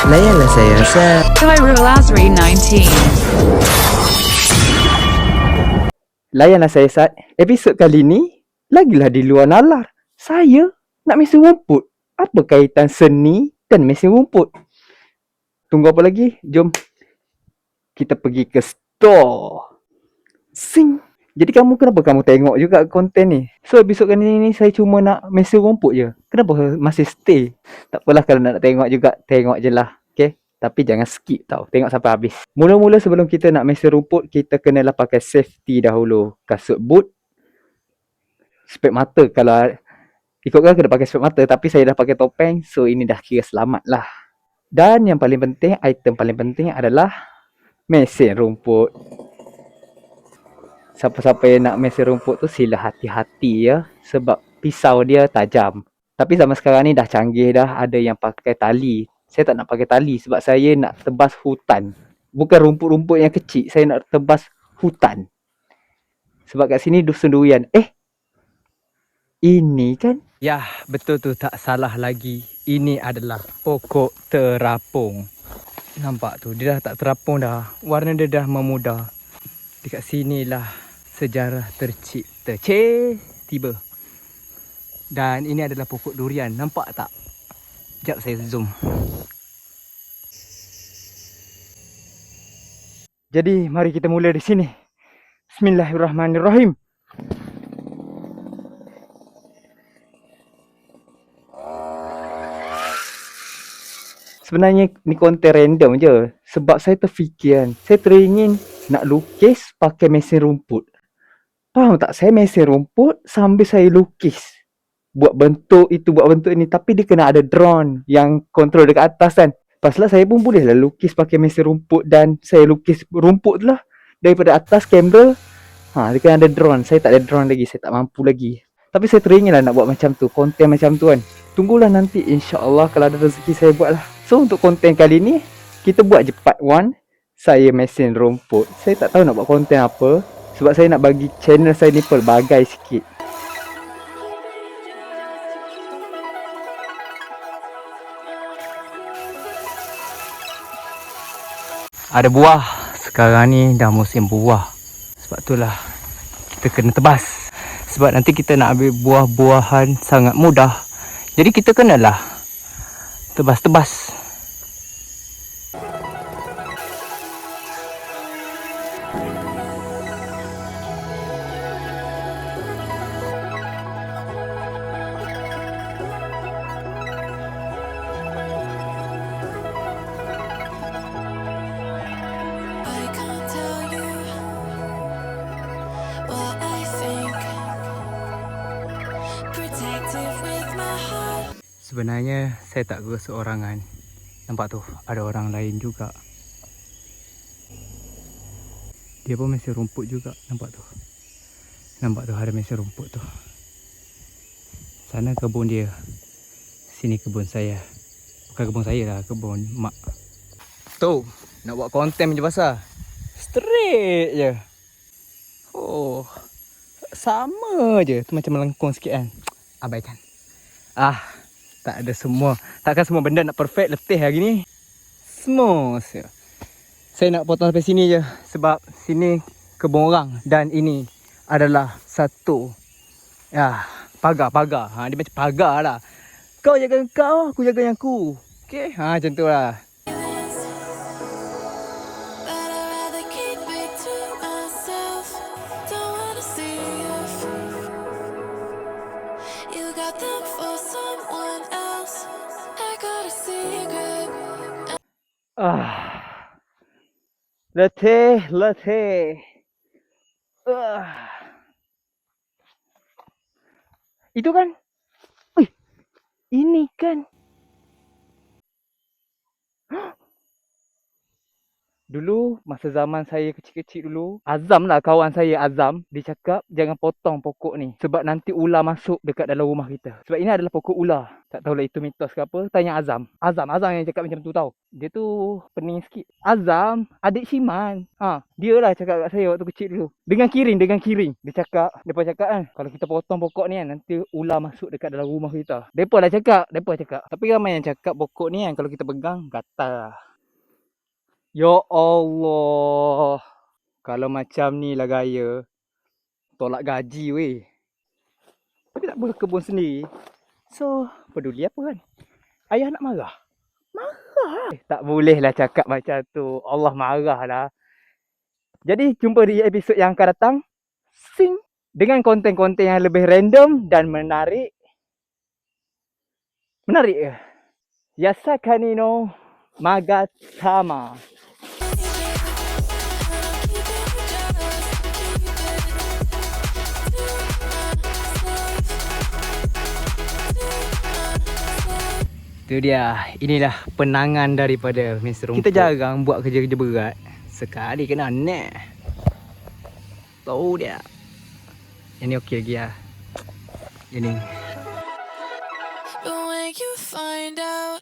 Layanlah saya, Cairo Lazari 19. Layanlah saya, Sat. Episod kali ni, lagilah di luar nalar. Saya nak mesin rumput. Apa kaitan seni dan mesin rumput? Tunggu apa lagi? Jom kita pergi ke store. Sing. Jadi kenapa kamu tengok juga konten ni? So episod kali ni saya cuma nak mesin rumput je. Kenapa masih stay? Tak apalah kalau nak tengok juga, tengok je lah. Okay? Tapi jangan skip tau. Tengok sampai habis. Mula-mula sebelum kita nak mesin rumput, kita kenalah pakai safety dahulu. Kasut boot. Spek mata kalau ikutkan kena pakai spek mata. Tapi saya dah pakai topeng. So ini dah kira selamat lah. Dan yang paling penting, item paling penting adalah mesin rumput. Siapa-siapa yang nak mesin rumput tu sila hati-hati ya. Sebab pisau dia tajam. Tapi zaman sekarang ni dah canggih dah. Ada yang pakai tali. Saya tak nak pakai tali sebab saya nak tebas hutan. Bukan rumput-rumput yang kecil. Saya nak tebas hutan. Sebab kat sini dusun durian. Ini kan? Ya, betul tu, tak salah lagi. Ini adalah pokok terapung. Nampak tu, dia dah tak terapung dah. Warna dia dah memudar. Dekat sinilah sejarah tercipta. Tiba. Dan ini adalah pokok durian. Nampak tak? Sekejap saya zoom. Jadi mari kita mula di sini. Bismillahirrahmanirrahim. Sebenarnya ni konten random je. Sebab saya terfikir kan. Saya teringin nak lukis pakai mesin rumput. Faham tak? Saya mesin rumput sambil saya lukis. Buat bentuk itu, buat bentuk ini. Tapi dia kena ada drone yang kontrol dekat atas kan. Pasal saya pun boleh lah lukis pakai mesin rumput. Dan saya lukis rumput tu lah. Daripada atas kamera. Dia kena ada drone. Saya tak ada drone lagi. Saya tak mampu lagi. Tapi saya teringin lah nak buat macam tu. Konten macam tu kan. Tunggulah nanti, insyaAllah kalau ada rezeki saya buat lah. So untuk konten kali ni, kita buat je part 1. Saya mesin rumput. Saya tak tahu nak buat konten apa. Sebab saya nak bagi channel saya ni pelbagai sikit. Ada buah. Sekarang ni dah musim buah. Sebab itulah kita kena tebas. Sebab nanti kita nak ambil buah-buahan sangat mudah. Jadi kita kenalah tebas-tebas. Sebenarnya saya tak keseorangan. Nampak tu, ada orang lain juga. Dia pun mesin rumput juga. Nampak tu. Nampak tu ada mesin rumput tu. Sana kebun dia. Sini kebun saya. Bukan kebun saya lah, kebun mak. Tu, nak buat konten je pasal. Straight je. Oh, sama je. Tu macam melengkung sikit kan. Abaikan. Tak ada semua. Takkan semua benda nak perfect letih hari ni. Semua. Saya nak potong sampai sini je. Sebab sini kebun orang. Dan ini adalah satu pagar-pagar. Dia macam pagar lah. Kau jaga kau, aku jaga yang ku. Okay, macam tu lah. Letih. Itu kan? Wih, ini kan? Dulu masa zaman saya kecil-kecil dulu, Azam lah kawan saya Azam, dia cakap jangan potong pokok ni sebab nanti ular masuk dekat dalam rumah kita. Sebab ini adalah pokok ular. Tak tahulah itu mitos ke apa, tanya Azam. Azam yang cakap macam tu tau. Dia tu pening sikit. Azam, adik Shiman. Dia lah cakap kat saya waktu kecil dulu. Dengan kiring. Dia cakap, depa cakap kan, kalau kita potong pokok ni kan nanti ular masuk dekat dalam rumah kita. Depa cakap. Tapi ramai yang cakap pokok ni kan kalau kita pegang gatal lah. Ya Allah. Kalau macam ni lah gaya, tolak gaji weh. Tapi tak boleh kebun sendiri. So, peduli apa kan? Ayah nak marah? Marah. Tak boleh lah cakap macam tu. Allah marah lah. Jadi, jumpa di episod yang akan datang. Sing. Dengan konten-konten yang lebih random dan menarik. Menarik ke? Yasakani no Magatama. Itu dia. Inilah penangan daripada Mr. Rumput. Kita jarang buat kerja-kerja berat. Sekali kena net. Tahu dia. Ini okey lagi lah. Ini. But when you find out